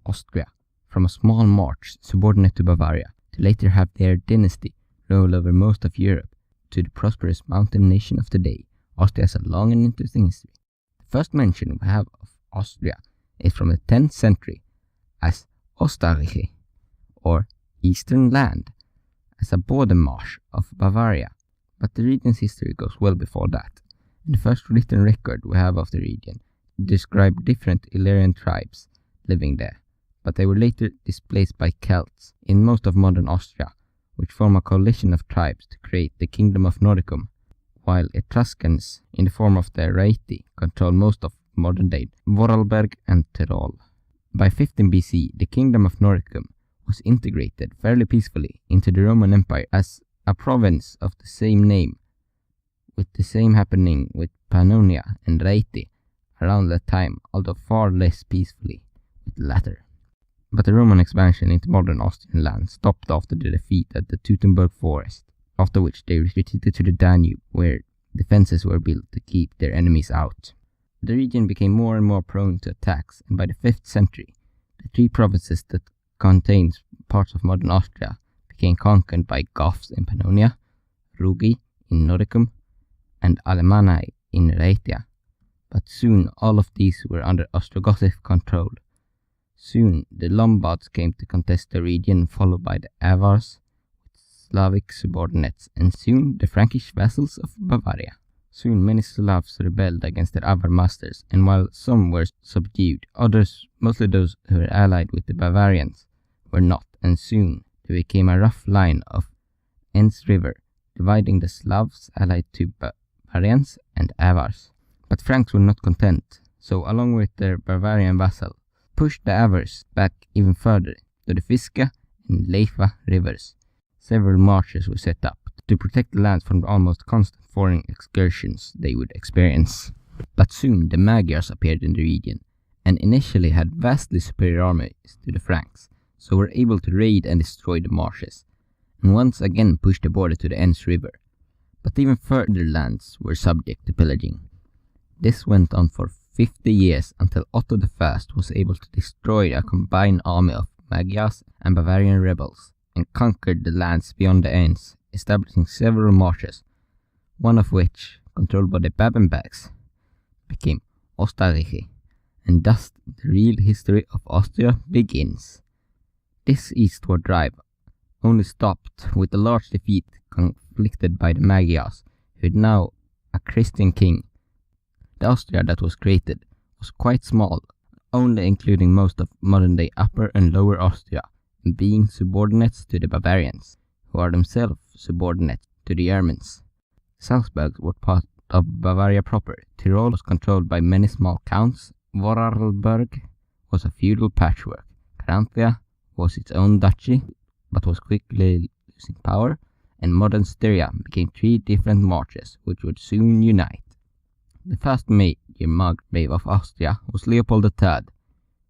Austria from a small march subordinate to Bavaria to later have their dynasty rule over most of Europe to the prosperous mountain nation of today. Austria has a long and interesting history. The first mention we have of Austria is from the 10th century as Osterreich, or Eastern Land, as a border marsh of Bavaria, but the region's history goes well before that. And the first written record we have of the region described different Illyrian tribes living there, but they were later displaced by Celts in most of modern Austria, which form a coalition of tribes to create the Kingdom of Noricum, while Etruscans, in the form of the Raeti, control most of modern-day Vorarlberg and Tyrol. By 15 BC, the Kingdom of Noricum was integrated fairly peacefully into the Roman Empire as a province of the same name, with the same happening with Pannonia and Raeti around that time, although far less peacefully with the latter. But the Roman expansion into modern Austrian land stopped after the defeat at the Teutoburg forest, after which they retreated to the Danube, where defenses were built to keep their enemies out. The region became more and more prone to attacks, and by the 5th century, the 3 provinces that contained parts of modern Austria became conquered by Goths in Pannonia, Rugi in Noricum, and Alemanni in Raetia. But soon all of these were under Ostrogothic control. Soon the Lombards came to contest the region, followed by the Avars with Slavic subordinates, and soon the Frankish vassals of Bavaria. Soon many Slavs rebelled against their Avar masters, and while some were subdued, others, mostly those who were allied with the Bavarians, were not, and soon there became a rough line of Enns River, dividing the Slavs allied to Bavarians and Avars. But Franks were not content, so along with their Bavarian vassal, pushed the Avars back even further to the Fiske and Leifa rivers. Several marches were set up to protect the lands from the almost constant foreign excursions they would experience. But soon the Magyars appeared in the region, and initially had vastly superior armies to the Franks, so were able to raid and destroy the marshes, and once again push the border to the Enns River. But even further lands were subject to pillaging. This went on for 50 years until Otto I was able to destroy a combined army of Magyars and Bavarian rebels, and conquered the lands beyond the Enns, establishing several marshes, one of which, controlled by the Babenbergs, became Osterreich, and thus the real history of Austria begins. This eastward drive only stopped with a large defeat inflicted by the Magyars, who had now a Christian king. The Austria that was created was quite small, only including most of modern-day Upper and Lower Austria, and being subordinates to the Bavarians, who are themselves subordinate to the Germans. Salzburg was part of Bavaria proper. Tyrol was controlled by many small counts. Vorarlberg was a feudal patchwork. Caranthia was its own duchy, but was quickly losing power, and modern Styria became 3 different marches, which would soon unite. The first major Margrave of Austria was Leopold III.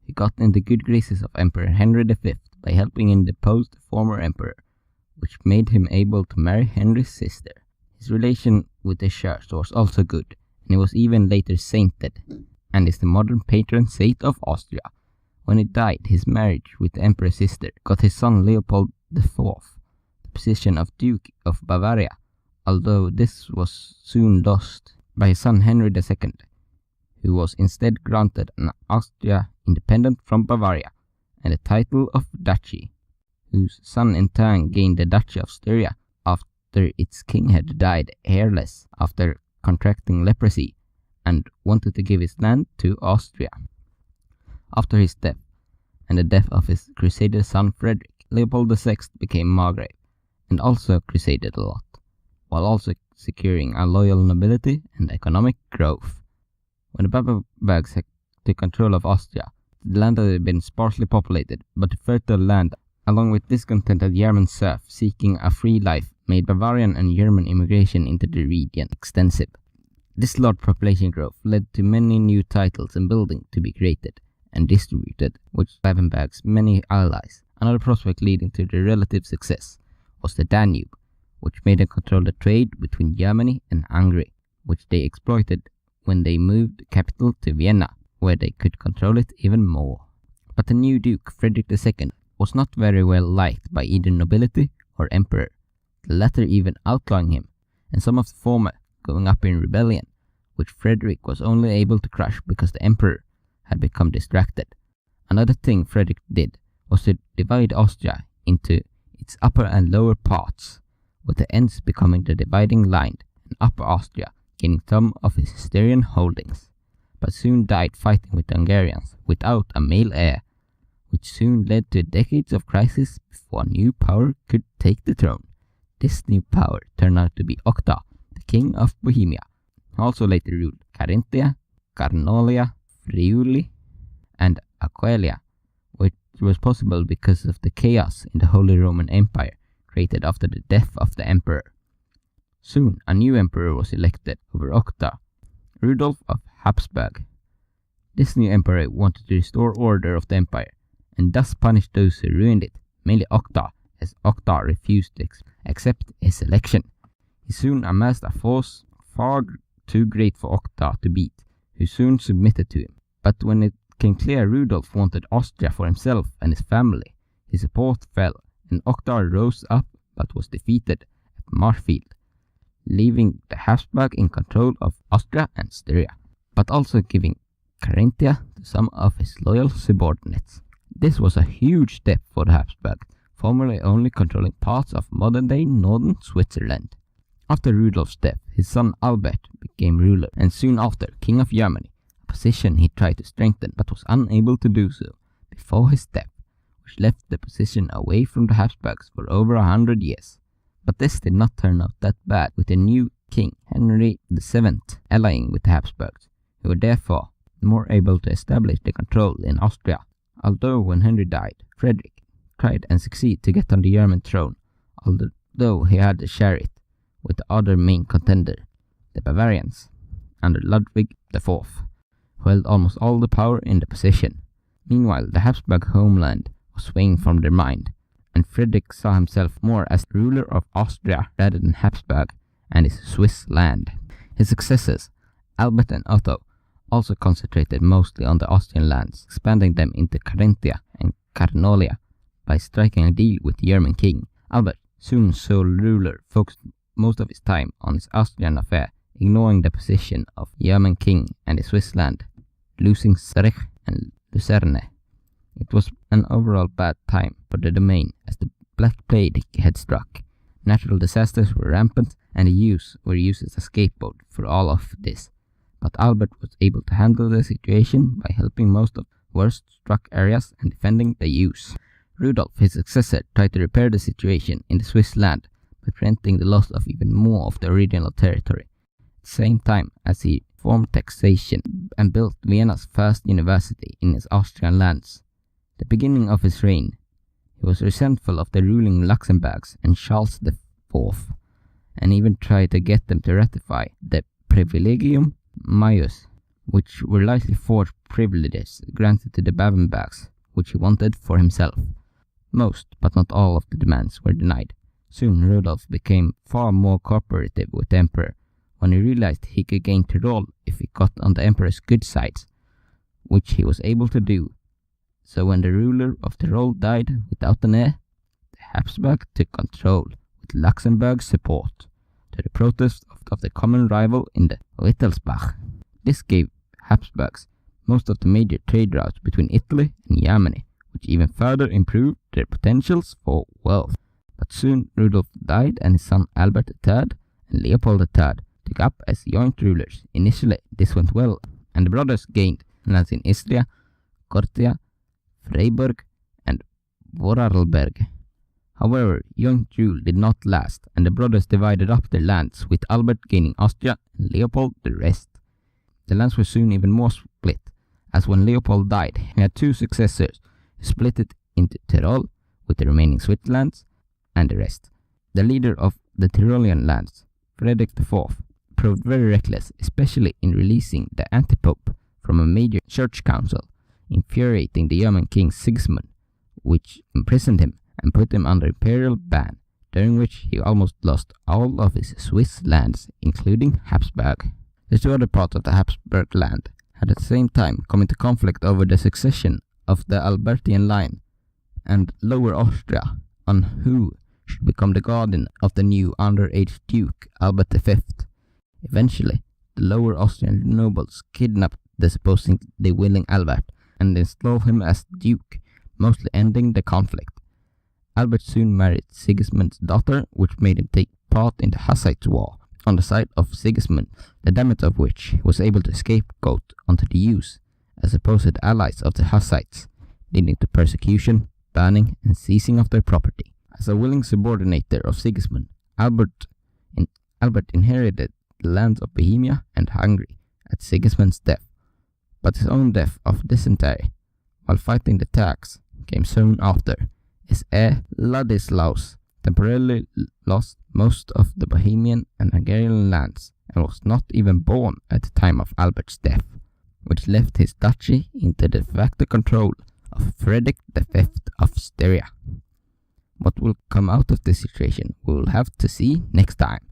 He got in the good graces of Emperor Henry V by helping him depose the former emperor, which made him able to marry Henry's sister. His relation with the church was also good, and he was even later sainted, and is the modern patron saint of Austria. When he died, his marriage with the emperor's sister got his son Leopold IV the position of Duke of Bavaria, although this was soon lost by his son Henry II, who was instead granted an Austria independent from Bavaria and the title of Duchy, whose son in turn gained the Duchy of Styria after its king had died hairless after contracting leprosy and wanted to give his land to Austria. After his death, and the death of his crusader son Frederick, Leopold VI became Margrave, and also crusaded a lot, while also securing a loyal nobility and economic growth. When the Babenbergs took control of Austria, the land had been sparsely populated, but the fertile land, along with discontented German serfs seeking a free life, made Bavarian and German immigration into the region extensive. This large population growth led to many new titles and buildings to be created and distributed, which Babenberg's many allies. Another prospect leading to their relative success was the Danube, which made them control the trade between Germany and Hungary, which they exploited when they moved the capital to Vienna, where they could control it even more. But the new Duke, Frederick II, was not very well liked by either nobility or emperor, the latter even outlawing him, and some of the former going up in rebellion, which Frederick was only able to crush because the emperor had become distracted. Another thing Frederick did was to divide Austria into its upper and lower parts, with the ends becoming the dividing line, and Upper Austria gaining some of his Styrian holdings, but soon died fighting with the Hungarians without a male heir, which soon led to decades of crisis before a new power could take the throne. This new power turned out to be Octa, the king of Bohemia, who also later ruled Carinthia, Carniola, Friuli, and Aquileia, which was possible because of the chaos in the Holy Roman Empire created after the death of the emperor. Soon a new emperor was elected over Octa, Rudolf of Habsburg. This new emperor wanted to restore order of the empire, and thus punish those who ruined it, mainly Octa, as Octa refused to accept his election. He soon amassed a force far too great for Octa to beat, who soon submitted to him. But when it became clear Rudolf wanted Austria for himself and his family, his support fell, and Octa rose up but was defeated at Marfield, leaving the Habsburg in control of Austria and Styria, but also giving Carinthia to some of his loyal subordinates. This was a huge step for the Habsburg, formerly only controlling parts of modern-day northern Switzerland. After Rudolf's death, his son Albert became ruler, and soon after King of Germany, a position he tried to strengthen but was unable to do so before his death, which left the position away from the Habsburgs for over 100 years. But this did not turn out that bad, with the new king, Henry VII, allying with the Habsburgs, who were therefore more able to establish the control in Austria. Although when Henry died, Frederick tried and succeeded to get on the German throne, although he had to share it with the other main contender, the Bavarians, under Ludwig IV, who held almost all the power in the position. Meanwhile, the Habsburg homeland was swaying from their mind, and Frederick saw himself more as ruler of Austria rather than Habsburg and his Swiss land. His successors, Albert and Otto, also concentrated mostly on the Austrian lands, expanding them into Carinthia and Carniola by striking a deal with the German king. Albert, soon sole ruler, focused most of his time on his Austrian affair, ignoring the position of German king and the Swiss land, losing Zurich and Lucerne. It was an overall bad time for the domain, as the Black Plague had struck. Natural disasters were rampant, and the Jews were used as a scapegoat for all of this. But Albert was able to handle the situation by helping most of the worst struck areas and defending the Jews. Rudolf, his successor, tried to repair the situation in the Swiss land by preventing the loss of even more of the original territory, at the same time as he reformed taxation and built Vienna's first university in his Austrian lands. At the beginning of his reign, he was resentful of the ruling Luxembourgs and Charles IV, and even tried to get them to ratify the Privilegium Maius, which were lightly forged privileges granted to the Babenbergs, which he wanted for himself. Most, but not all, of the demands were denied. Soon Rudolf became far more cooperative with the emperor, when he realized he could gain Tyrol if he got on the emperor's good sides, which he was able to do. So when the ruler of Tyrol died without an heir, the Habsburg took control with Luxembourg's support, to the protest of the common rival in the Wittelsbach. This gave Habsburgs most of the major trade routes between Italy and Germany, which even further improved their potentials for wealth. But soon Rudolf died, and his son Albert III and Leopold III took up as joint rulers. Initially this went well, and the brothers gained lands in Istria, Cortia, Freiburg and Vorarlberg. However, joint rule did not last, and the brothers divided up their lands, with Albert gaining Austria and Leopold the rest. The lands were soon even more split, as when Leopold died, he had two successors who split it into Tyrol, with the remaining Switzerlands, and the rest. The leader of the Tyrolean lands, Frederick IV, proved very reckless, especially in releasing the antipope from a major church council, infuriating the German king Sigismund, which imprisoned him and put him under imperial ban, during which he almost lost all of his Swiss lands, including Habsburg. The two other parts of the Habsburg land had at the same time come into conflict over the succession of the Albertian line, and Lower Austria on who should become the guardian of the new underage Duke Albert V. Eventually, the Lower Austrian nobles kidnapped the supposedly willing Albert and installed him as Duke, mostly ending the conflict. Albert soon married Sigismund's daughter, which made him take part in the Hussite War on the side of Sigismund, the damage of which he was able to scapegoat onto the Jews as supposed allies of the Hussites, leading to persecution, banning, and seizing of their property. As a willing subordinator of Sigismund, Albert inherited the lands of Bohemia and Hungary at Sigismund's death, but his own death of dysentery while fighting the Turks came soon after. His heir Ladislaus temporarily lost most of the Bohemian and Hungarian lands and was not even born at the time of Albert's death, which left his duchy into the de facto control of Frederick V of Styria. What will come out of this situation we will have to see next time.